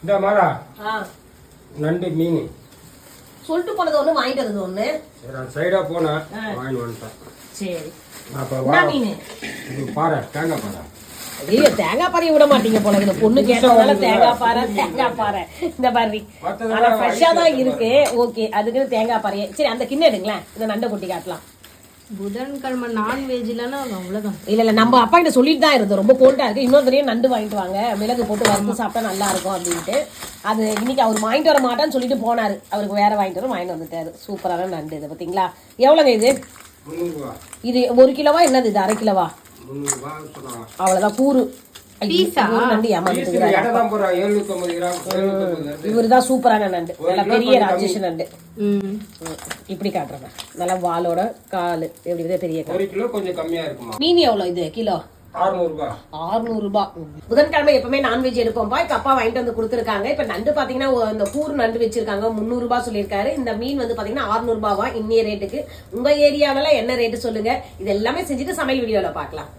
இந்த மாடா நண்டு மீன் சொல்லிட்டு போனது ஒண்ணு வாங்கிட்டு வந்தது ஒண்ணு. சரி சைடா போனா வாங்கிட்டு வந்துட்டேன். சரி அப்ப என்ன மீன்? இது பாறை, தேங்காய் பாறை. ஐயோ தேங்காய் பாறையை விட மாட்டீங்க போல. இந்த பொண்ணு கேட்டதுனால தேங்காய் பாறை இந்த மாதிரி ஆனா ஃப்ரெஷ்ஷா தான் இருக்கு. ஓகே, அதுக்கு தேங்காய் பாறையே. சரி அந்த கிண்ணம் எடுங்களேன், இந்த நண்டை கொட்டி காட்டலாம். புதன்கிழமை நான்வெஜ் இல்லைன்னா அவ்வளவுதான். இல்ல நம்ம அப்பா கிட்ட சொல்லிட்டு தான் இருந்தோம், ரொம்ப கோல்டா இருக்கு, இன்னொரு தடவையும் நண்டு வாங்கிட்டு வாங்க, மிளகு போட்டு வறுத்து சாப்பிட்டா நல்லா இருக்கும் அப்படின்ட்டு. அது இன்னைக்கு அவர் வாங்கிட்டு வர மாட்டான்னு சொல்லிட்டு போனாரு. அவருக்கு வேற வாங்கிட்டு வந்துட்டாரு. சூப்பரான நண்டு. இது பாத்தீங்களா? எவ்வளவுங்க இது? 300 ரூபா. இது 1 கிலோவா என்னது? இது 1/2 கிலோவா? 300 ரூபா சொன்னாங்க. அவ்வளவுதான் கூறு. பீஸா? நண்டு ஏமாந்துக்கிறாரு. எடதான் போறா 750 கிராம். இவருதான் சூப்பரான நண்டு, நல்ல பெரிய ராஜேஷ் நண்டு. இப்படி காட்டுறேன், நல்லா வாலோட காலு எப்படி பெரிய 1 கிலோ கொஞ்சம் கம்மியா இருக்குமா. மீன் எவ்வளவு இது கிலோ? 600 ரூபாய். 600 ரூபாய். புதன்கிழமை எப்பவுமே நான்வெஜ் எடுப்போம்பா. இப்ப அப்பா வாங்கிட்டு வந்து கொடுத்துருக்காங்க. இப்ப நண்டு பாத்தீங்கன்னா இந்த கூறு நண்டு வச்சிருக்காங்க, 300 ரூபாய் சொல்லியிருக்காரு. இந்த மீன் வந்து பாத்தீங்கன்னா 600 ரூபாவா இன்னைய ரேட்டுக்கு. உங்க ஏரியாவில என்ன ரேட்டு சொல்லுங்க. இது எல்லாமே செஞ்சுட்டு சமையல் வீடியோல பாக்கலாம்.